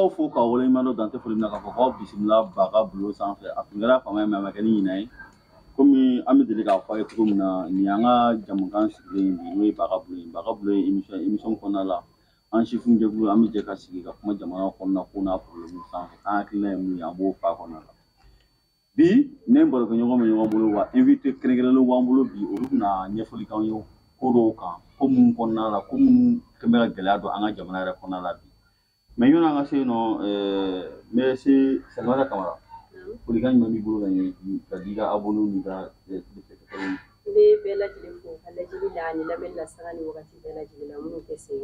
b'aw fo k'aw waleɲuman dɔn Dante foli min na k'a fɔ k'aw bisimila Baga Bulo sanfɛ a tun kɛra fama ye mais a ma kɛ ni ɲinɛ ye komi an bɛ deli k'a fɔ a ye cogo min na nin y'an ka jamukan sigilen bi n'o ye Baga Bulo ye. Baga Bulo ye émission kɔnɔna la an sifin jɛkulu an bɛ jɛ ka sigi ka kuma jamana kɔnɔna ko n'a problème sanfɛ k'an hakilina ye mun ye an b'o f'a kɔnɔna la. Bi ne barokɛɲɔgɔn bɛ ɲɔgɔn bolo wa invité kɛrɛnkɛrɛnlenw b'an bolo bi olu bɛna ɲɛfɔli k'an ye ko dɔw kan ko minnu kɔnɔna la ko minnu kɛn bɛ ka gɛlɛya don an ka jamana yɛrɛ kɔnɔna la bi. Mais yɔrɔ an ka se yen nɔ n bɛ se Salimata Kamara folikan jumɛn b'i bolo ka di i ka abonnés ni ka téléspectateurs ma. N bɛ bɛɛ lajɛlen fo ka lajɛli da ani lamɛnni la sanga ni wagati bɛɛ lajɛlen la minnu tɛ se n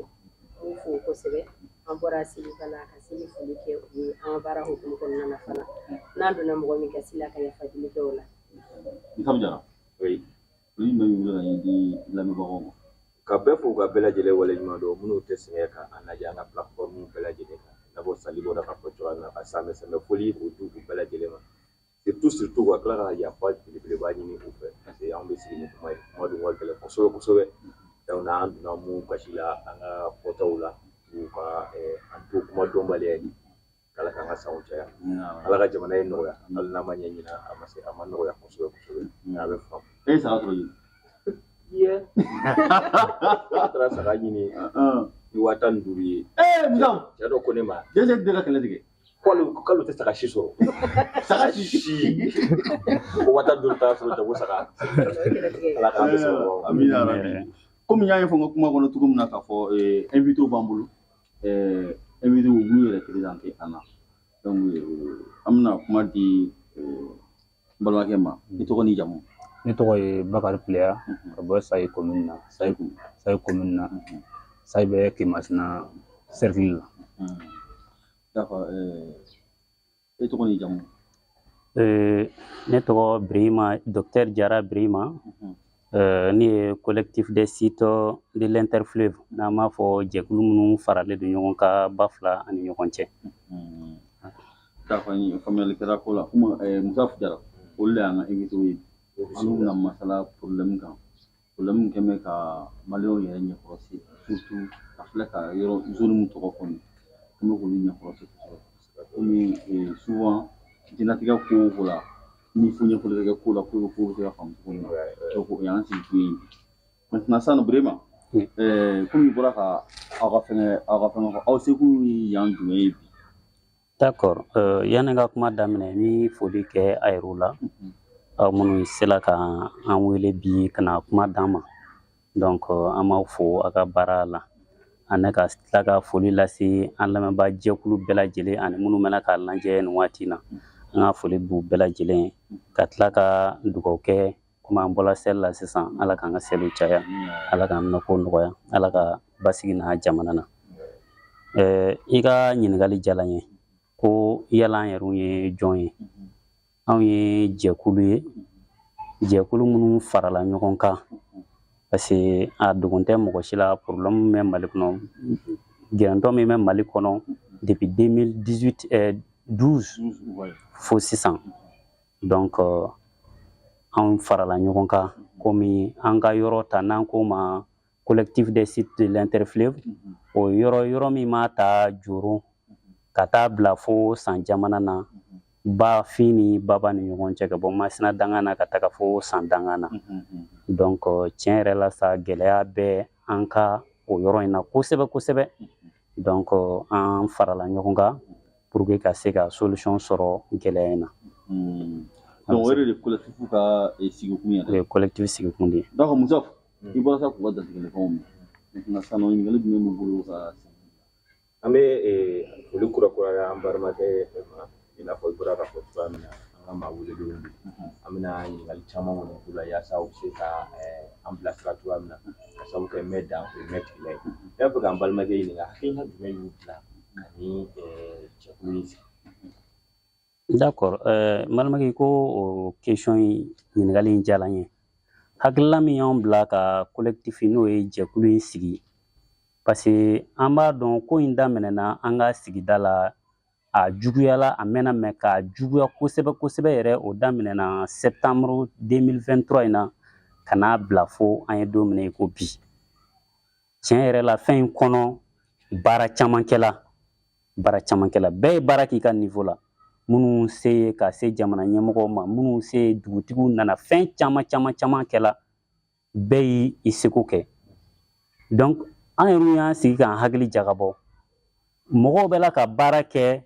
b'u fo kosɛbɛ an bɔra seli fana ka seli foli kɛ u ye an ka baara hukumu kɔnɔna na fana n'an donna mɔgɔ min gasi la ka yafa deli kɛ o la. Isa Jara foli jumɛn b'i bolo ka di lamɛnbagaw ma. Ka bɛɛ fo ka bɛɛ lajɛlen waleɲuman dɔn minnu tɛ sɛgɛn ka an lajɛ an ka plateforme bɛɛ lajɛlen kan i n'a fɔ Sali bɔra ka fɔ cogoya min na ka sɛmɛ foli o du bɛɛ lajɛlen ma surtout ka tila ka yafa belebeleba ɲini u fɛ parce que anw bɛ sigi ni kuma ye kuma dun ka gɛlɛn kosɛbɛ donc n'an donna mun kasi la an ka fɔtaw la k'u ka an to kuma dɔnbaliya ye Ala k'an ka sanw caya Ala ka jamana ye nɔgɔya hali n'a ma ɲɛ ɲina a ma nɔgɔya kosɛbɛ a bɛ faamu. E saga sɔrɔ yen. Iya. Taara saga ɲini ni 15,000 ye. Musa. Cɛ dɔ ko ne ma. Dɛsɛ tɛ ka kɛlɛ tigɛ. K'ale tɛ saga si sɔrɔ. Saga si. Ko 15,000 t'a sɔrɔ jago saga. Ala k'an bɛ sɔrɔ. Amina rabi. Komi n y'a ɲɛfɔ n ka kuma kɔnɔ cogo min na k'a fɔ invité b'an bolo invité u b'u yɛrɛ présenté an na donc an bɛna kuma di n balimakɛ ma i tɔgɔ ni jamu. Ne tɔgɔ ye Bakari Pileya ka bɔ Sayi commune na Sayi commune na Sayi bɛ Kemasina cercle la. D'accord i tɔgɔ ni jamu. Ne tɔgɔ Birima Docteur Jara Birima ne ye collectif des sites de l'Interfleuve n'an b'a fɔ jɛkulu minnu faralen don ɲɔgɔn kan ba fila ani ɲɔgɔn cɛ. D'accord faamuyali kɛra ko la komi Musa Jara olu de y'an ka invité ye. An bɛna masala problème kan problème min kɛn bɛ ka maliyɛnw yɛrɛ ɲɛkɔrɔsi surtout ka filɛ ka yɔrɔ zone min tɔgɔ fɔ nin an bɛ k'olu ɲɛkɔrɔsi kosɛbɛ komi souvent diɲɛlatigɛ ko o ko la ni fo ɲɛfɔli bɛ kɛ ko la ko bɛ se ka faamu cogo min na donc o y'an sigi kun ye maintenant sisan Birima komi i bɔra ka aw ka fɛngɛ fɔ aw seko ye yan jumɛn ye bi. D'accord yanni n ka kuma daminɛ n bɛ foli kɛ a yɛrɛw la. Aw minnu sela ka an wele bi ka na kuma d'an ma donc an b'aw fo a ka baara la ani ka tila ka foli lase an lamɛnbaa jɛkulu bɛɛ lajɛlen ani minnu mɛna k'a lajɛ nin waati na an ka foli b'u bɛɛ lajɛlen ye ka tila ka dugawu kɛ komi an bɔra seli la sisan Ala k'an ka seliw caya Ala k'an minɛko nɔgɔya Ala ka basigi n'a jamana na. I ka ɲininkali diyara n ye ko yala an yɛrɛw ye jɔn ye. Anw ye jɛkulu ye jɛkulu minnu farala ɲɔgɔn kan parce que a dogon tɛ mɔgɔ si la problème bɛ Mali kɔnɔ gɛrɛntɔ min bɛ Mali kɔnɔ depuis 2012 fo sisan donc anw farala ɲɔgɔn kan komi an ka yɔrɔ ta n'an ko ma collectif des sites de l'Interfleuve o yɔrɔ min m'a ta Joro ka taa bila fo San Jamana na ba fin ni baba ni ɲɔgɔn cɛ ka bɔ Masina danga na ka taga fo San danga na donc tiɲɛ yɛrɛ la sa gɛlɛya bɛ an ka o yɔrɔ in na kosɛbɛ donc an farala ɲɔgɔn kan pour que ka se ka solution sɔrɔ gɛlɛya in na. Donc o de collectif ka sigikun ye. O ye collectif sigikun de ye. Donc Musa i bɔra sa k'u ka jatigɛlɛfɛnw min maintenant sisan ɲininkali jumɛn b'u bolo ka an bɛ foli kurakuraya an balimakɛ ma i n'a fɔ i bɔra ka fɔ cogoya min na an ka maa welelenw bi an bɛna ɲininkali caman kɔni k'u la yaasa u bɛ se ka an bilasira cogoya min na ka sababu kɛ mɛ dan o ye mɛ tigila ye n b'a fɛ k'an balimakɛ ɲininka hakilina jumɛn y'u bila ani jɛkulu in sigi. D'accord n balimakɛ ko o question in ɲininkali in diyara n ye hakilina min y'anw bila ka collectif n'o ye jɛkulu in sigi parce que an b'a dɔn ko in daminɛna an ka sigida la a juguyala a mɛnna mɛ k'a juguya kosɛbɛ yɛrɛ o daminɛna septembre 2023 in na ka n'a bila fo an ye don min na i ko bi tiɲɛ yɛrɛ la fɛn in kɔnɔ baara caman kɛla bara caman kɛla bɛɛ ye baara k'i ka niveau la minnu se ka se jamana ɲɛmɔgɔw ma minnu se dugutigiw nana fɛn caman kɛla bɛɛ y'i seko kɛ donc an yɛrɛ y'an sigi k'an hakili jagabɔ mɔgɔw bɛ la ka baara kɛ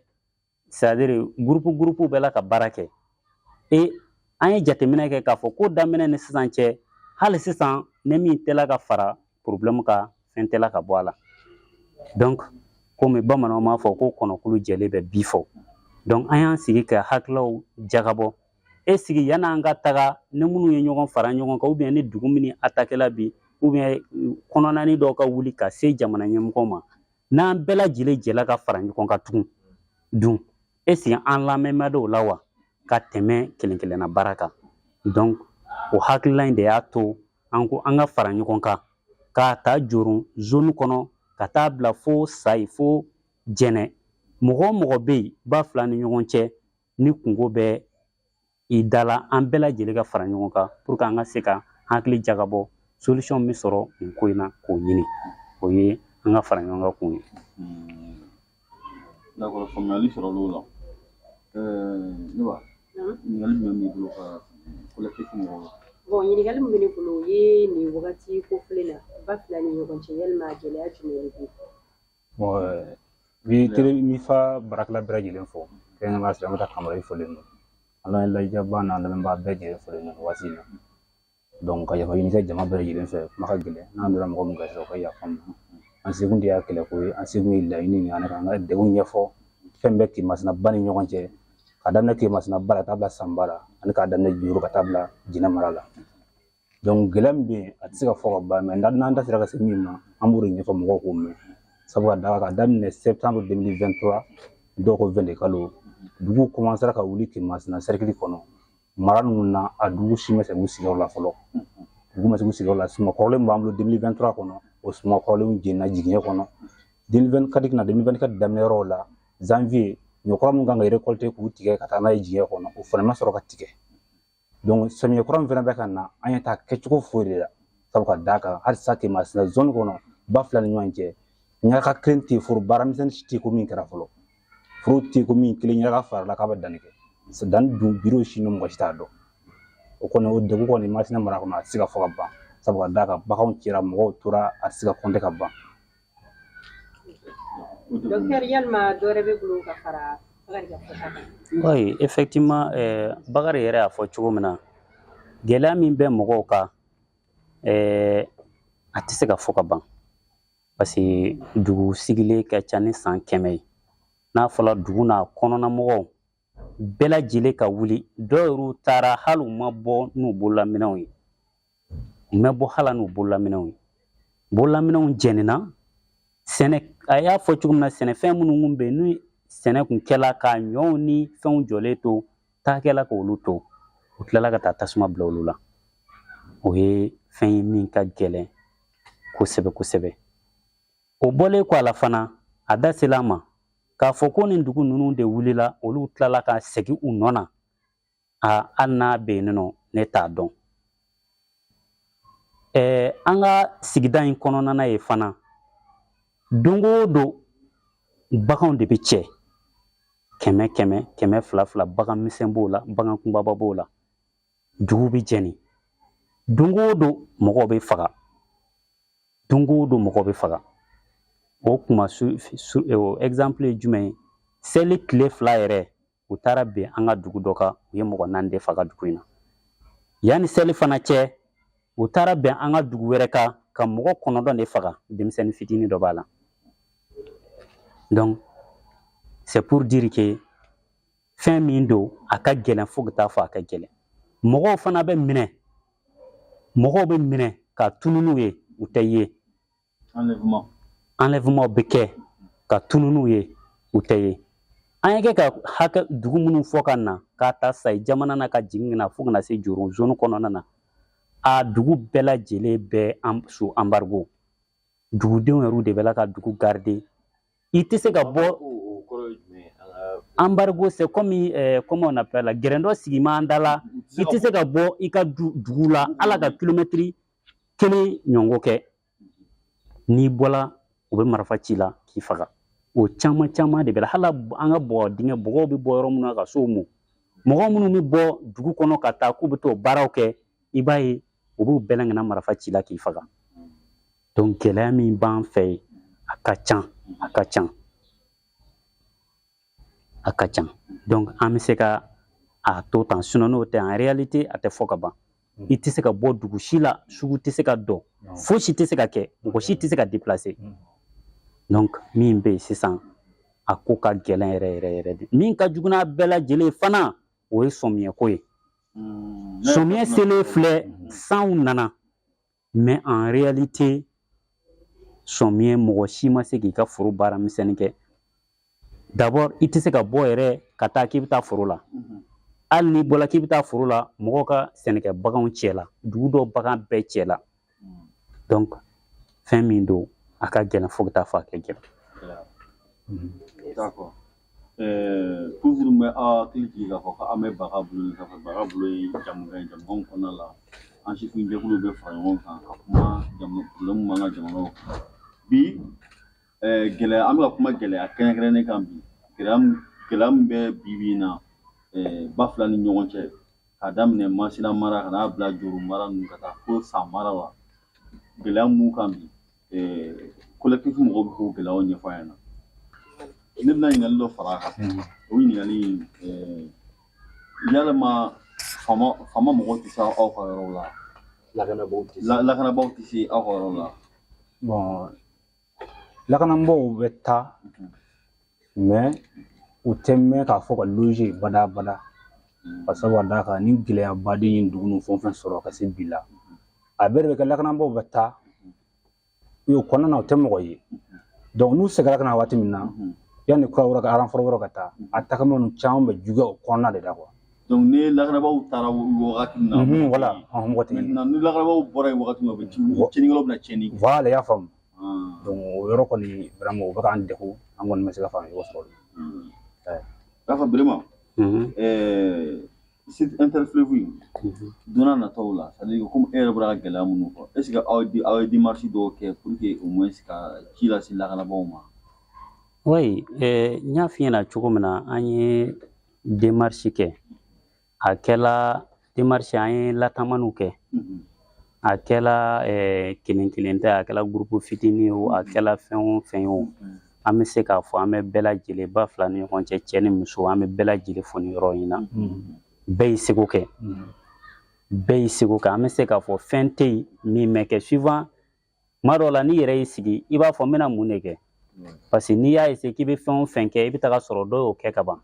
c'est-à-dire groupe bɛ la ka baara kɛ et an ye jateminɛ kɛ k'a fɔ ko daminɛ ni sisan cɛ hali sisan ne min tɛla ka fara problème ka fɛn tɛla ka bɔ a la donc komi bamananw m'a fɔ ko kɔnɔkulu jɛlen bɛ bi fɔ donc an y'an sigi ka hakilaw jagabɔ e sigi yan'an ka taga ni minnu ye ɲɔgɔn fara ɲɔgɔn kan ou bien ni dugu min attaquela bi ou bien kɔnɔnani dɔw ka wuli ka se jamana ɲɛmɔgɔw ma n'an bɛɛ lajɛlen jɛla ka fara ɲɔgɔn kan tugun dun e sigi an lamɛnma dɔw la wa ka tɛmɛ kelen kelenna baara kan donc o hakilila in de y'a to an ko an ka fara ɲɔgɔn kan k'a ta Jorun zone kɔnɔ ka taa bila fo Sayi fo Jɛnɛ mɔgɔ o mɔgɔ bɛ yen ba fila ni ɲɔgɔn cɛ ni kungo bɛ i da la an bɛɛ lajɛlen ka fara ɲɔgɔn kan pour que an ka se ka hakili jagabɔ solution min sɔrɔ nin ko in na k'o ɲini o ye an ka fara ɲɔgɔn kan kun ye. D'accord, faamuyali sɔrɔla o la ne ba ɲininkali jumɛn b'i bolo ka collectif mɔgɔw la. Bon, ɲininkali min bɛ ne bolo o ye nin wagati kofɔlen na ba fila ni ɲɔgɔn cɛ yalima gɛlɛya jumɛn de bɛ yen. Bi tele mi fa barakala bɛɛ lajɛlen fɔ kɛrɛnkɛrɛnnenya la silamɛ ta kamarali fɔlen don ala ye lajaba n'a lamɛnbaa bɛɛ lajɛlen fɔlen don waati in na donc ka yafa ɲini kɛ jama bɛɛ lajɛlen fɛ kuma ka gɛlɛn n'an donna mɔgɔ min gasi o ka yafa ma an sekun de y'a kɛlɛ ko ye an sekun ye laɲini nin an ka degun ɲɛfɔ fɛn bɛɛ kemasina ba ni ɲɔgɔn cɛ ka daminɛ kemasina ba la ka taa bila sanba la ani k'a daminɛ juru ka taa bila jinɛ mara la donc gɛlɛya min bɛ yen a tɛ se ka fɔ ka ban mais n'an da sera ka se min ma an b'o de ɲɛfɔ mɔgɔw k'o mɛn sabu ka daminɛ septembre 2023 dɔw ko 20 kalo dugu commencera ka wuli kemasina cercle kɔnɔ mara ninnu na a dugu si ma se k'u sigiyɔrɔ la fɔlɔ dugu ma se k'u sigiyɔrɔ la suma kɔrɔlen b'an bolo 2023 kɔnɔ o suma kɔrɔlenw jenina jigiɲɛ kɔnɔ 2024 daminɛ yɔrɔ la janvier ɲɔkɔrɔ min kan ka récolter k'u tigɛ ka taa n'a ye jigiɲɛ kɔnɔ o fana ma sɔrɔ ka tigɛ donc samiyɛ kura min fana bɛ ka na an ye taa kɛcogo foyi de la sabu ka d'a kan halisa kemasina zone kɔnɔ ba fila ni ɲɔgɔn cɛ ɲaga kelen tɛ foro baaramisɛnnin si tɛ ko min kɛra fɔlɔ foro tɛ ko min kelen ɲaga farala k'a bɛ danni kɛ danni dun biro si ni mɔgɔ si t'a dɔn o kɔni o degun kɔni masina mara kɔnɔ a tɛ se ka fɔ ka ban sabu ka d'a kan baganw cira mɔgɔw tora a tɛ se ka compter ka ban. Docteur yalima dɔ wɛrɛ bɛ bolo ka fara Bakari ka fɔta kan. Oui, effectivement Bakari yɛrɛ y'a fɔ cogo min na gɛlɛya min bɛ mɔgɔw kan a tɛ se ka fɔ ka ban parce que dugu sigilen ka ca ni san 100 ye n'a fɔra dugu n'a kɔnɔna mɔgɔw bɛɛ lajɛlen ka wuli dɔw yɛrɛ taara hali u ma bɔ n'u bololaminɛnw ye u ma bɔ hali n'u bololaminɛnw ye bololaminɛnw jɛnina sɛnɛ a y'a fɔ cogo min na sɛnɛfɛn minnu kun bɛ yen ni sɛnɛ kun kɛla ka ɲɔw ni fɛnw jɔlen to taakɛla k'olu to u tilala ka taa tasuma bila olu la o ye fɛn ye min ka gɛlɛn kosɛbɛ kosɛbɛ o bɔlen kɔ a la fana a da sela a ma k'a fɔ ko nin dugu ninnu de wulila olu tilala ka segin u nɔ na hali n'a bɛ yen nɔ ne t'a dɔn an ka sigida in kɔnɔna na ye fana don o don baganw de bɛ cɛ 100 200 bagan misɛn b'o la bagan kunbaba b'o la dugu bɛ jɛni don o don mɔgɔw bɛ faga don o don mɔgɔw bɛ faga o kuma exemple ye jumɛn ye seli tile 2 yɛrɛ u taara bɛn an ka dugu dɔ kan u ye mɔgɔ 4 de faga dugu in na yanni seli fana cɛ u taara bɛn an ka dugu wɛrɛ kan ka mɔgɔ 9 de faga denmisɛnnin fitinin dɔ b'a la donc c'est pour dire que fɛn min don a ka gɛlɛn fo ka taa fɔ a ka gɛlɛn mɔgɔw fana bɛ minɛ ka tunu n'u ye u tɛ ye enlèvement bɛ kɛ ka tunu n'u ye u tɛ ye an ye kɛ ka hakɛ dugu minnu fɔ ka na k'a ta Sayi jamana na ka jigin na fo kana se Jorun zone kɔnɔna na a dugu bɛɛ lajɛlen bɛ sous embargo dugudenw yɛrɛ de bɛ la ka dugu garder i tɛ se ka bɔ embargo c'est comme comment on appelle la gɛrɛn dɔ sigi ma an da la i tɛ se ka bɔ i ka dugu la ala ka kilomɛtiri 1 ɲɔgɔn kɛ n'i bɔla u bɛ marifa ci la k'i faga o caman caman de bɛ la hala an ka bɔ dingɛ bɔgɔw bɛ bɔ yɔrɔ minnu na ka s'o mɔ mɔgɔ minnu bɛ bɔ dugu kɔnɔ ka taa k'u bɛ t'o baaraw kɛ i b'a ye u b'u bɛɛ langana marifa ci la k'i faga donc gɛlɛya min b'an fɛ yen a ka can donc an bɛ se ka a to tan sinon n'o tɛ en réalité a tɛ fɔ ka ban i tɛ se ka bɔ dugu si la sugu tɛ se ka dɔn fosi tɛ se ka kɛ mɔgɔ si tɛ se ka déplacer donc min bɛ yen sisan a ko ka gɛlɛn yɛrɛ de min ka jugu n'a bɛɛ lajɛlen fana o ye sɔmiyɛko ye sɔmiyɛ selen filɛ sanw nana mais en réalité sɔmiyɛ mɔgɔ si ma se k'i ka foro baara misɛnnin kɛ d'abord i tɛ se ka bɔ yɛrɛ ka taa k'i bɛ taa foro la hali n'i bɔra k'i bɛ taa foro la mɔgɔw ka sɛnɛkɛ baganw cɛ la dugu dɔw bagan bɛɛ cɛ la donc fɛn min don a ka gɛlɛn fo ka taa fɔ a kɛ gɛlɛn. D'accord. Toujours mais a kiliki ka fɔ k'an bɛ baga bolo ka fɔ baga bolo ye jamukan kɔnɔna la an sifin jɛkulu bɛ fara ɲɔgɔn kan ka kuma problème b'an ka jamanaw kan bi gɛlɛya an bɛ ka kuma gɛlɛya kɛrɛnkɛrɛnnen kan bi gɛlɛya min bɛ bi na ba fila ni ɲɔgɔn cɛ k'a daminɛ Masina mara ka n'a bila Joro mara ninnu ka taa fo San mara la gɛlɛya mun kan bi collectif mɔgɔw bɛ k'o gɛlɛyaw ɲɛfɔ an ɲɛna ne bɛna ɲininkali dɔ fara a kan o ɲininkali yalima fama mɔgɔw tɛ se aw ka yɔrɔ la lakanabaw tɛ se aw ka yɔrɔ la bon lakanabaw bɛ taa mais u tɛ mɛn k'a fɔ ka loger bada ka sababu d'a kan ni gɛlɛya baden ye dugu ninnu fɛn o fɛn sɔrɔ ka se bi la a bɛɛ de bɛ kɛ lakanabaw bɛ taa o kɔnɔna na u tɛ mɔgɔ ye donc n'u seginna ka na waati min na yanni kura wɛrɛ ka renfort wɛrɛ ka taa a tagama ninnu caman bɛ juguya o kɔnɔna de la quoi. donc ni lakanabaw taara wagati min na voilà mɔgɔ tɛ maintenant ni lakanabaw bɔra yen wagati min na u bɛ tiɲɛnikɛlaw bɛna tiɲɛni kɛ voilà i y'a faamu donc o yɔrɔ kɔni vraiment o bɛ k'an degun an kɔni ma se ka faamuya sɔrɔ k'a fɔ Birima site interfleuve donna nataw la c'est à dire comme e yɛrɛ bɔra ka gɛlɛya minnu fɔ est ce que aw ye démarche dɔw kɛ pour que au moins ka ci lase lakanabaw ma. Oui, n y'a f'i ɲɛna cogo min na an ye démarche kɛ a kɛla démarche an ye latamaniw kɛ a kɛla kelen kelen tɛ a kɛla groupe fitinin o a kɛla fɛn o fɛn o an bɛ se k'a fɔ an bɛ bɛɛ lajɛlen ba fila ni ɲɔgɔn cɛ cɛ ni muso an bɛ bɛɛ lajɛlen fɔ nin yɔrɔ in na bɛɛ y'i seko kɛ an bɛ se k'a fɔ fɛn tɛ yen min bɛ kɛ suivant tuma dɔw la n'i yɛrɛ y'i sigi i b'a fɔ n bɛna mun de kɛ parce que n'i y'a essayer k'i bɛ fɛn o fɛn kɛ i bɛ taga sɔrɔ dɔw y'o kɛ ka ban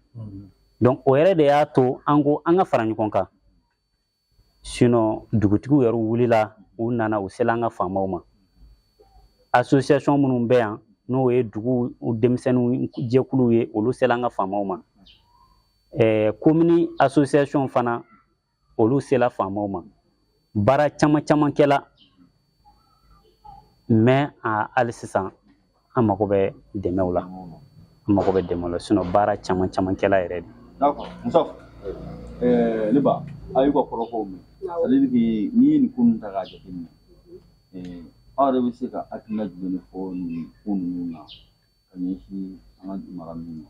donc o yɛrɛ de y'a to an ko an ka fara ɲɔgɔn kan sinon dugutigiw yɛrɛ wulila u nana u sela an ka faamaw ma association minnu bɛ yan n'o ye dugu denmisɛnninw jɛkuluw ye olu sela an ka faamaw ma commune association fana olu sela faamaw ma baara caman caman kɛla mais hali sisan an mago bɛ dɛmɛw la sinon baara caman caman kɛla yɛrɛ de. D'accord Musa ne ba a y'u ka kɔrɔfɔw mɛn c'est à dire que n'i ye nin ko ninnu ta k'a jateminɛ aw yɛrɛ bɛ se ka hakilina jumɛn de fɔ nin ko ninnu na ka ɲɛsin an ka mara ninnu ma.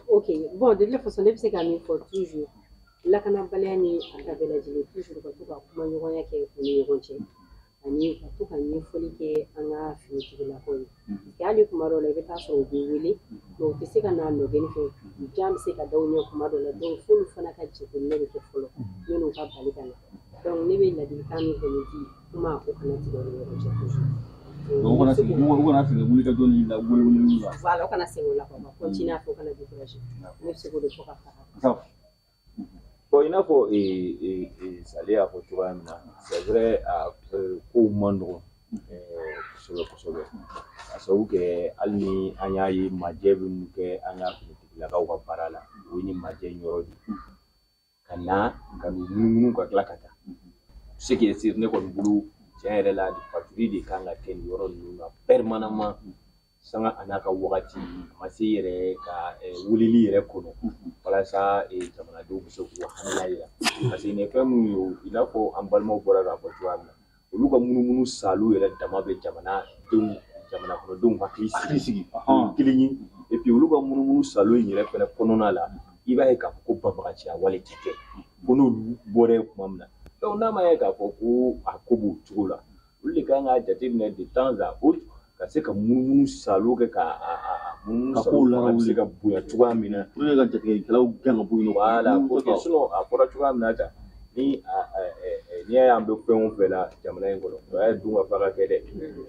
Ok bon de toute façon ne bɛ se ka min fɔ toujours lakanabaliya ni a ta bɛɛ lajɛlen toujours ka to ka kuma ɲɔgɔnya kɛ u ni ɲɔgɔn cɛ ani ka to ka ɲɛfɔli kɛ an ka finitigilakaw ye parce que hali kuma dɔw la i bɛ taa sɔrɔ u bɛ wele mais u tɛ se ka n'a nɔgɔni fɛ jan bɛ se ka da u ɲɛ kuma dɔw la donc f'olu fana ka jateminɛ de kɛ fɔlɔ yanni u ka bali ka na donc ne bɛ ladilikan min kɔni di kuma o kana tigɛ u ni ɲɔgɔn cɛ toujours. u kana segin wulikajɔ ni la weleweleli la. voilà u kana segin o la quoi ka continuer a fɛ u kana décourager ne bɛ se k'o de fɔ ka fara. Bon, i n'a fɔ Sale y'a fɔ cogoya min na c'est vrai kow man nɔgɔn kosɛbɛ ka sababu kɛ hali ni an y'a ye majɛ bɛ mun kɛ an ka finitigilakaw ka baara la o ye ni majɛ yɔrɔ de ka na ka n'u munumunu ka tila ka taa ce qui est sûr ne kɔni bolo tiɲɛ yɛrɛ la patrouille de kan ka kɛ nin yɔrɔ ninnu na permanemment sanga a n'a ka wagati a ma se yɛrɛ ka wulili yɛrɛ kɔnɔ walasa jamanadenw bɛ se k'u hakilina yira parce que nin fɛn minnu ye i n'a fɔ an balimaw bɔra k'a fɔ cogoya min na olu ka munumunu saliw yɛrɛ dama bɛ jamanadenw jamana kɔnɔdenw hakili hakili sigi sigi kelen ye et puis olu ka munumunu salo in yɛrɛ fɛnɛ kɔnɔna la i b'a ye k'a fɔ ko banbagaciya wale ti kɛ ko n'olu bɔra tuma min na donc n'a ma ye k'a fɔ ko a ko b'o cogo la olu de kan k'a jateminɛ de temps à autre ka se ka munumunu salo kɛ ka munumunu salo fana bɛ se ka bonya cogoya min na olu ka jatigɛlikɛlaw gɛn ka bɔ yen nɔ voilà parce que sinon a fɔra cogoya min na tan ni n'i y'a ye an bɛ fɛn o fɛn la jamana in kɔnɔ o y'a dun ka fa ka kɛ dɛ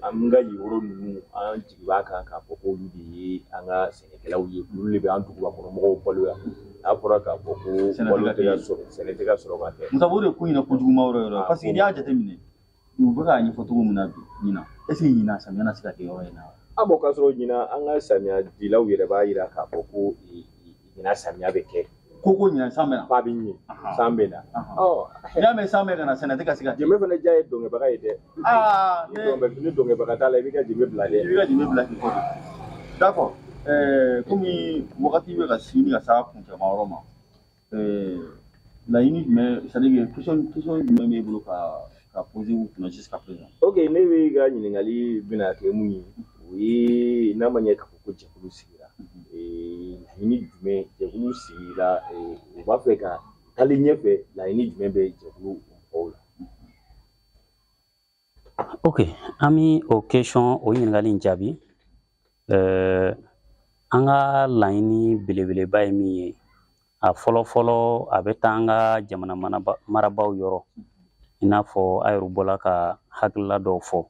an ka yɔrɔ ninnu an jigi b'a kan k'a fɔ k'olu de ye an ka sɛnɛkɛlaw ye olu de bɛ an duguba kɔnɔ mɔgɔw baloya n'a fɔra k'a fɔ ko balo tɛ ka sɔrɔ sɛnɛ tɛ ka sɔrɔ ka kɛ musa o de ko ɲɛna kojugu ma yɔrɔ yɔrɔ parce que n'i y'a jateminɛ u bɛ k'a ɲɛfɔ cogo min na bi ɲina est ce que ɲina samiya na se ka kɛ yɔrɔ in na a bɔ k'a sɔrɔ ɲina an ka samiya dilaw yɛrɛ b'a jira k'a fɔ ko ɲina samiya bɛ kɛ ko ɲina san bɛ na ba bɛ ɲɛ san bɛ na n'i y'a mɛn san bɛ ka na sɛnɛ tɛ ka se ka kɛ jɛmɛ fana diya ye dɔnkɛbaga ye dɛ ni dɔnkɛbaga t'a la i bɛ ka jɛmɛ bila dɛ i bɛ ka jɛmɛ bila k'i kɔ d'accord komi wagati bɛ ka sini ka s'a kuncɛma yɔrɔ ma laɲini jumɛn c'est à dire question jumɛn b'e bolo ka poser u kunna jusqu'à présent ok ne bɛ ka ɲininkali bɛna kɛ mun ye o ye n'a ma ɲɛ k'a fɔ ko jɛkulu sigira laɲini jumɛn jɛkulu sigila u b'a fɛ ka taali ɲɛfɛ laɲini jumɛn bɛ jɛkulu mɔgɔw la. Ok, an bɛ o question o ɲininkali in jaabi an ka laɲini belebeleba ye min ye a fɔlɔ-fɔlɔ a bɛ taa an ka jamana marabaaw yɔrɔ i n'a fɔ a yɛrɛ bɔra ka hakilila dɔw fɔ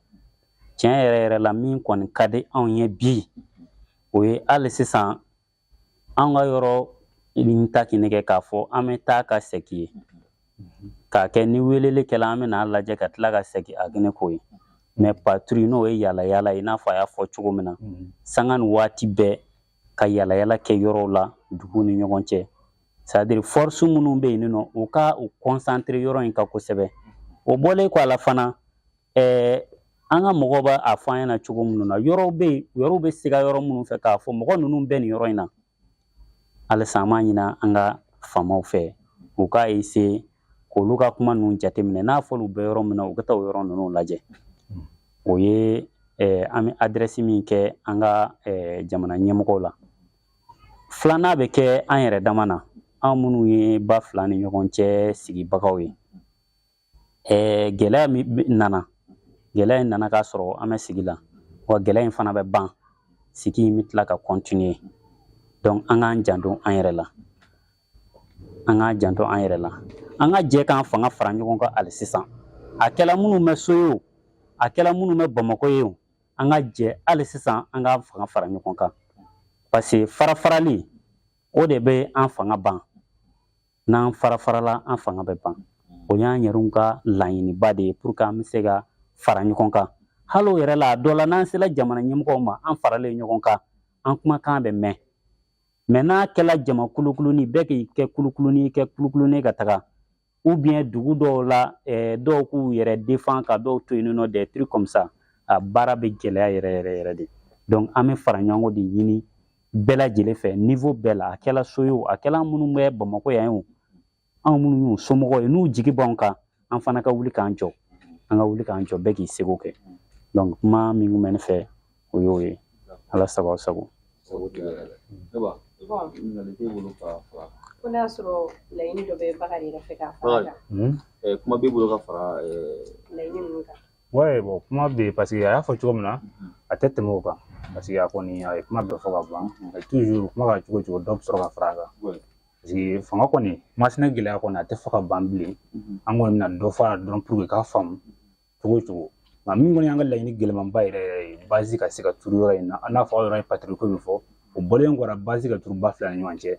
tiɲɛ yɛrɛ yɛrɛ la min kɔni ka di anw ye bi o ye hali sisan an ka yɔrɔ ni ta k'i nɛgɛ k'a fɔ an bɛ taa ka segin ye k'a kɛ ni weleli kɛla an bɛna lajɛ ka tila ka segin a kɛnɛ ko ye mais patrouille n'o ye yala yala i n'a fɔ a y'a fɔ cogo min na sanga ni waati bɛɛ ka yala yala kɛ yɔrɔw la dugu ni ɲɔgɔn cɛ c'est à dire force minnu bɛ yen nɔ u ka u concentrer yɔrɔ in kan kosɛbɛ o bɔlen kɔ a la fana an ka mɔgɔw b'a fɔ an ɲɛna cogo minnu na yɔrɔw bɛ siga yɔrɔ minnu fɛ k'a fɔ mɔgɔ ninnu bɛ nin yɔrɔ in na halisa an b'a ɲini an ka faamaw fɛ u k'a essayer k'olu ka kuma ninnu jateminɛ n'a fɔra u bɛ yɔrɔ min na u ka taa o yɔrɔ ninnu lajɛ o ye an bɛ adresse min kɛ an ka jamana ɲɛmɔgɔw la filanan bɛ kɛ an yɛrɛ dama na an minnu ye ba fila ni ɲɔgɔn cɛ sigibagaw ye gɛlɛya min nana gɛlɛya in nana k'a sɔrɔ an bɛ sigi la wa gɛlɛya in fana bɛ ban sigi in bɛ tila ka continuer donc an k'an janto an yɛrɛ la an k'an janto an yɛrɛ la an ka jɛ k'an fanga fara ɲɔgɔn kan hali sisan a kɛla minnu bɛ so ye o a kɛla minnu bɛ bamakɔ ye o an ka jɛ hali sisan an k'an fanga fara ɲɔgɔn kan parce que farafarali o de bɛ an fanga ban n'an farafarala an fanga bɛ ban o y'an yɛrɛw ka laɲiniba de ye pour que an bɛ se ka fara ɲɔgɔn kan hali o yɛrɛ la a dɔ la n'an sera jamana ɲɛmɔgɔw ma an faralen ɲɔgɔn kan an kumakan bɛ mɛn mais n'a kɛla jama kulukuluni bɛɛ k'i kɛ kulukuluni ka taga ou bien dugu dɔw la dɔw k'u yɛrɛ défend ka dɔw to yen nɔ des trucs comme ça a baara bɛ gɛlɛya yɛrɛ de donc an bɛ fara ɲɔgɔn de ɲini bɛɛ lajɛlen fɛ niveau bɛɛ la a kɛla so ye o a kɛla minnu bɛ bamakɔ yan o anw minnu y'u somɔgɔw ye n'u jigi b'anw kan an fana ka wuli k'an jɔ bɛɛ k'i seko kɛ donc kuma min kun bɛ ne fɛ o y'o ye ala sago aw sago. bon ko n'a sɔrɔ laɲini dɔ bɛ Bakari yɛrɛ fɛ k'a fara kan kuma b'e bolo ka fara laɲini ninnu kan. Ouais, bon kuma bɛ yen parce que a y'a fɔ cogo min na a tɛ tɛmɛ o kan parce que a kɔni a ye kuma bɛɛ fɔ ka ban toujours kuma ka cogo dɔ bɛ sɔrɔ ka fara a kan parce que fanga kɔni masina gɛlɛya kɔni a tɛ fɔ ka ban bilen an kɔni bɛna dɔ fara dɔrɔn pour que k'a faamu cogo nka min kɔni y'an ka laɲini gɛlɛmanba yɛrɛ ye base ka se ka turu yɔrɔ in na n'a fɔ aw yɔrɔ ye patrouille ko min fɔ o bɔlen kɔrɔ base ka turu ba fila ni ɲɔgɔn cɛ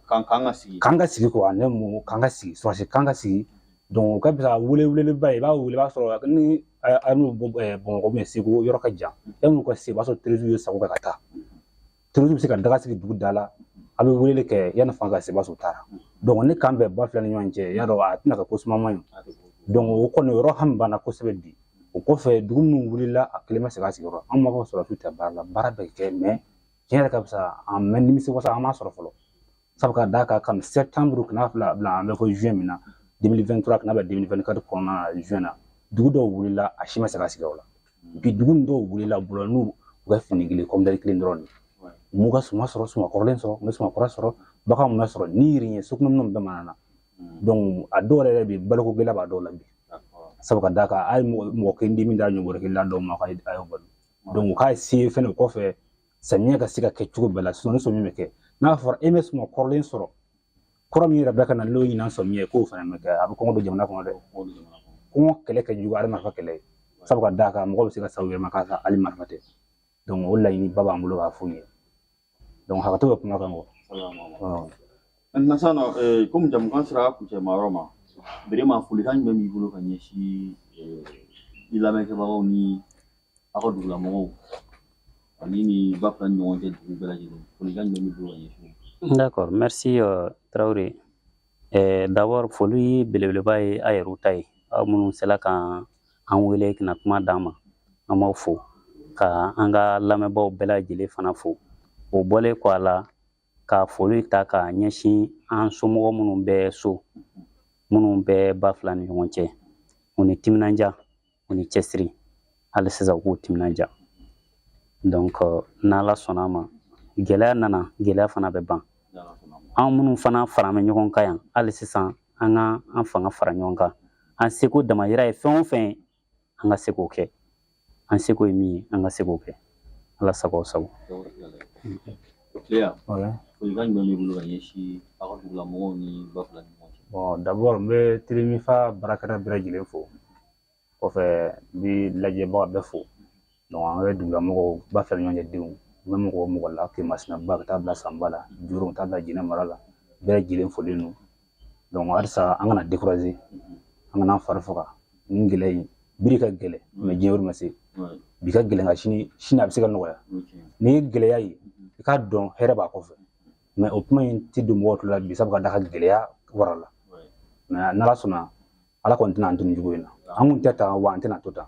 k'an ka sigi quoi ne mu k'an ka sigi surasi k'an ka sigi donc o ka bisa weleba ye i b'a wele i b'a sɔrɔ ni a n'u Bamakɔ bɛ Segu yɔrɔ ka jan e n'u ka se i b'a sɔrɔ terroristes ye sago kɛ ka taa terroristes bɛ se ka daga sigi dugu da la a bɛ weleli kɛ yanni fanga ka se i b'a sɔrɔ u taara donc ne kan bɛn ba fila ni ɲɔgɔn cɛ y'a dɔn a tɛna kɛ ko suma man ɲi donc o kɔni yɔrɔ hami banna kosɛbɛ bi o kɔfɛ dugu minnu wulila a kelen ma se ka sigiyɔrɔ an ma sɔrɔ su tɛ baara la baara bɛ kɛ mais tiɲɛ yɛrɛ ka bisa an mɛ nimisi wasa an m'a sɔrɔ fɔlɔ sabu ka d'a kan kabini septembre kana fila bila an bɛ ko juin min na 2023 kana bɛ 2024 kɔnɔna na juin na dugu dɔw wulila a si ma se ka sigiyɔrɔ la bi dugu dɔw wulila bolo n'u ga fini gili comme dari clean drone mu ga suma soro suma korlen soro me suma kora soro baka mu soro ni riye suknum num be manana donc a do re bi balko gila ba do lambi sabaka daka ay mo kendi min da nyobor ke lando ma kay ayo bal donc ka si fen ko fe sanya ga sika ke chugo bala so mi meke na for ms mo korlen soro koram ni rabaka na lo ina so mi ko fa meke ab ko do jamna ko de ko kele ke jugo ar ma fa kele sabaka daka mo ko sika sawe ma ka ali marfate donc wallahi ni baba amulo ga fuye donc haka to kuma kan go na sana comme jam kan sira ku ce maroma vraiment fuli kan be mi bulu kan yeshi ila me ke bawo ni ako dugla mo ani ni ba plan nyon ke du bela jini fuli kan be mi bulu kan yeshi d'accord merci Traoré d'abord foli belebeleba ye a yɛrɛw ta ye aw minnu sela kan an wele kana kuma d'an ma an b'aw fo ka an ka lamɛnbaaw bɛɛ lajɛlen fana fo o bɔlen kɔ a la ka foli ta ka ɲɛsin an somɔgɔ minnu bɛ so minnu bɛ ba fila ni ɲɔgɔn cɛ u ni timinanja u ni cɛsiri hali sisan u k'u timinanja donc n'ala sɔnna a ma gɛlɛya nana gɛlɛya fana bɛ ban an minnu fana farame ɲɔgɔn kan yan hali sisan an ka an fanga fara ɲɔgɔn kan an seko damayira ye fɛn o fɛn an ka se k'o kɛ an seko ye min ye an ka se k'o kɛ ala sago sago bon d'abord me Tirimifa barakada bɛɛ lajɛlen fo kɔfɛ bi lajɛbaga bɛɛ fo donc an bɛ dugula mɔgɔw ba fɛ ɲɔgɔn ye denw bɛ mɔgɔ la ke masina ba ka taa bila sanba la juru ka taa bila jinɛ mara la bɛɛ lajɛlen folen don donc halisa an kana décourager an kana fari faga ni gɛlɛya in biri ka gɛlɛ mais diɲɛ wɛrɛ ma se bi ka gɛlɛn ka sini a bɛ se ka nɔgɔya ni ye gɛlɛya ye i k'a dɔn hɛrɛ b'a kɔfɛ mais o kuma in ti don mɔgɔw tulo la bi sabu ka da ka gɛlɛya wara la mais n'ala sɔnna ala kɔni tɛna an to nin cogo in na an kun tɛ ta wa an tɛna to ta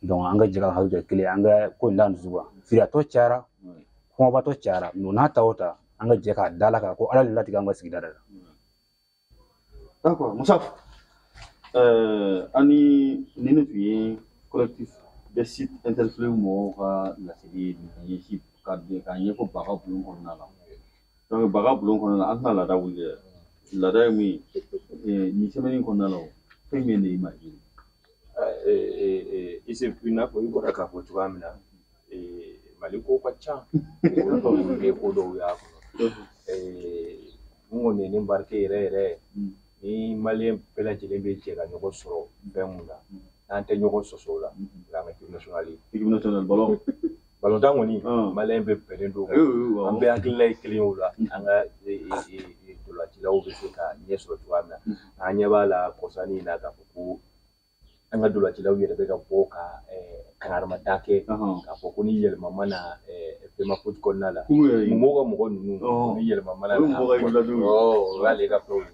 donc an ka jɛ ka hakili kɛ kelen an ka ko in da dusu kan filatɔ cayara kɔngɔbatɔ cayara mais n'a ta o ta an ka jɛ k'a da la kan ko ala de latigɛ an ka sigida la d'accord Moussa ani ni ne tun ye collectif des sites interpellés mɔgɔw ka laseli ɲɛsin ka ɲɛfɔ baga bulon kɔnɔna la donc baga bulon kɔnɔna la an tɛna laada wuli dɛ laada ye mun ye nin semaine kɔnɔna la fɛn min de y'i marqué i n'a fɔ i bɔra k'a fɔ cogoya min na Mali ko ka ca bɛ ko dɔw y'a kɔnɔ mun kɔni ye ne marqué yɛrɛ ni Malien bɛɛ lajɛlen bɛ jɛ ka ɲɔgɔn sɔrɔ fɛn mun na n'an tɛ ɲɔgɔn sɔsɔ o la an ka équipe nationale balontan kɔni Malien bɛ bɛnnen don an bɛ hakilina ye kelen ye o la an ka dolancilaw bɛ se ka ɲɛ sɔrɔ cogoya min na an ɲɛ b'a la kɔsani in na k'a fɔ ko an ka dolancilaw yɛrɛ bɛ ka bɔ ka kangarida kɛ k'a fɔ ko ni yɛlɛma mana fɛnma foot kɔnɔna la mɔgɔw ka mɔgɔ ninnu ni yɛlɛma mana na o y'ale ka fɛnw ye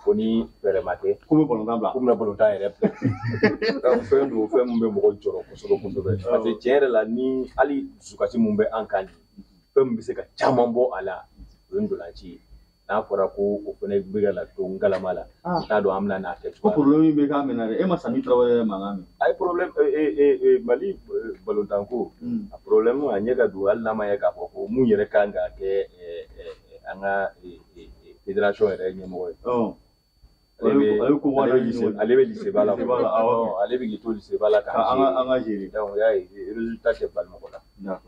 ko ni fɛɛrɛ ma kɛ ko bɛ balontan yɛrɛ bila fɛn don fɛn min bɛ mɔgɔ jɔrɔ kosɛbɛ parce que tiɲɛ yɛrɛ la ni hali dusukasi min bɛ an kan fɛn min bɛ se ka caman bɔ a la o ye ndolanci ye n'a fɔra ko o fana bɛ ka na to ngalama la t'a dɔn an bɛna n'a kɛ cogoya ko problème bɛ k'a mɛn dɛ e ma Sami Traoré mankan mɛn a ye problème Mali balontan ko a problème a ɲɛ ka don hali n'a ma ye k'a fɔ ko mun yɛrɛ kan ka kɛ an ka fédération yɛrɛ ɲɛmɔgɔ ye ale bɛ lycée la ale bɛ k'i to lycée la an ka gérer donc y'a ye résultat tɛ bali mɔgɔ la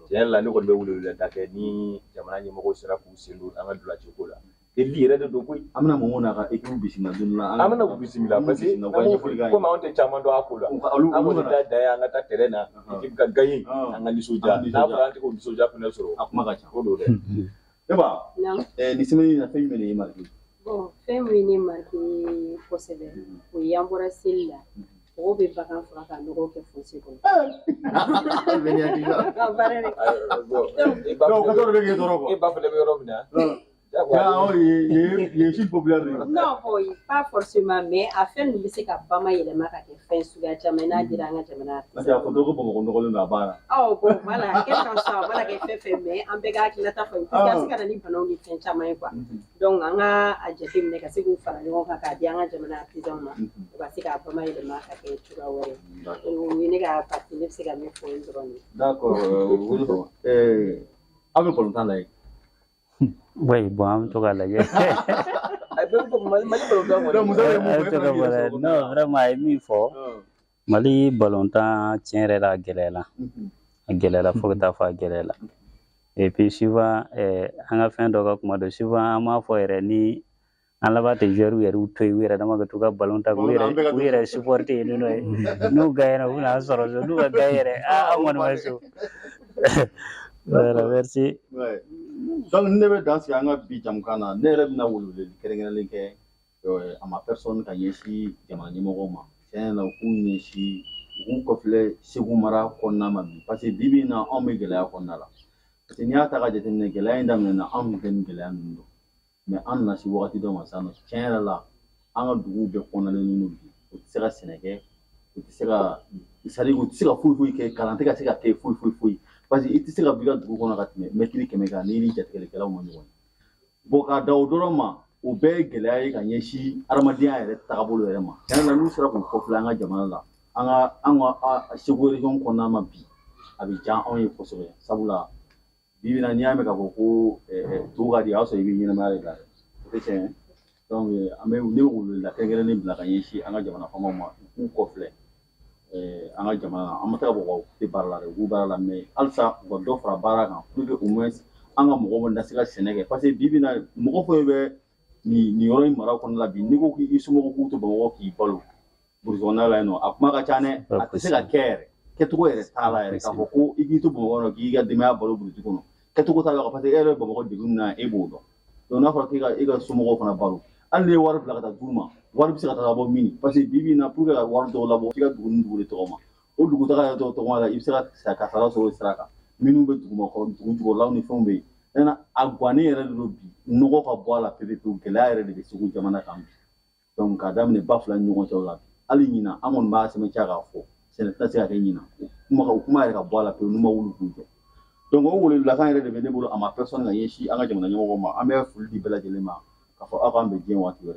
tiɲɛ yɛrɛ la ne kɔni bɛ wele-weleda kɛ ni jamana ɲɛmɔgɔw sera k'u sen don an ka dolanci ko la li yɛrɛ de don koyi an bɛna mɔgɔw n'a ka équipe bisimila don la an bɛna u bisimila parce que komi anw tɛ caman dɔn a ko la an kɔni ta da ye an ka taa terrain na équipe ka gagner an ka nisɔndiya n'a fɔra an tɛ k'o nisɔndiya fana sɔrɔ a kuma ka ca ko don dɛ ne ba nin semaine in na fɛn jumɛn de y'i marqué bon fɛn min ye ne marqué kosɛbɛ o ye an bɔra seli la mɔgɔw bɛ bagan faga ka nɔgɔ kɛ fossé kɔnɔ e ba fɛnɛ bɛ yɔrɔ min na il est populaire. Non, oui, pas forcément, mais afin de laisser qu'à Bama il est marqué fin sur la Jamena, Diranga Jamena. C'est un photo pour qu'on ne la barre. Oh, bon, voilà, quel ça, voilà, qu'elle fait, mais en béga qui l'a fait, parce qu'il y a des panneaux qui font chamaï quoi. Donc, on a à Jeffim, n'est qu'à ce que vous faites, on va à Dianga Jamena, artisan, parce qu'à Bama il est marqué, tu vas voir. Donc, il n'est qu'à partir de ce qu'il y a mis pour une drone. D'accord, avec le temps là. Oui, bon, en tout cas, là, non, vraiment, il faut. Mali balontan tient la gueule la faut que ta fa gueule la. Et puis souvent, on a fait un doc comme de souvent, on m'a fait ni on l'a battu jouer ou tuer ou dans ma tout cas balontan ou est supporter nous gagnons nous la sorte nous gagnons ah mon monsieur. Voilà, merci. Ouais. Donc, nous devons dans ce cas-là, Bijamkana, ne revient pas au Kérengalé, à ma personne, quand je suis demandé mon roman. C'est un coup, je suis un coffret, c'est vous mara konama. Parce que Bibina, on me gueule à Konala. C'est n'y a pas de tenir gueule, et d'amener un homme gueule. Mais on a si vous avez dit dans ma salle, tiens là, on a double qu'on a le nom du sera sénégalais, du sera, il s'agit de sera fouille qui est calanté, c'est qu'à fouille. Parce que il sera bien de vous mais qui est méga, ni j'ai quelque chose au monde. Boka Daudoroma, au beg, Gelay, Kanyeshi, Armadia, et Tabolo Rema. And nous sera pour Koflanga Jamala. Anga Seguration Konama B. Abidjan on est possible. Sabula. Vivina Niameka Boko, Toga the house of America. Donc, la Kangaroo Blackayeshi, Anga Jamana Fama, who Kofle. Anga Jamana, Amatabo, the Barla, Ubala, me, Alsa, Godofra Baraga, Umes, Anga Mogo, Nasika Senegal, Passé Bibina, Moko, ni Oroy Marakon Labi, Nigo, Isumo to Boki, Polo, Burzona Lano, Akmaka Chane, Atisela Care, Ketuere, Tala, Kaboko, Igito Bono, Giga, Dima, Bolo, Brutuno, Ketuka, Pate, Bogo, Diguna, Ebodo. Don't know for Kiga Sumo from a bottle. And they were like a Duma. What is it about me? But if Bibi Napuga one dollar, Figa do the Toma. O Dugutara to Tomala, if Sakasa or Straka, Minumba to go loud from me. Then Aguanera will be no of Bola Pipu, Gelare, the Sugujamana Camp. Don't Kadam the Buffalo and you want your lap. Alina, I'm on Mars and Chaga for Senator Renina. Maka Bola Puma. Donc, on voulait la fin de venir à ma personne, à Yeshi, à la Jamana, I'm a full de Bella Dilema, for avant de bien what you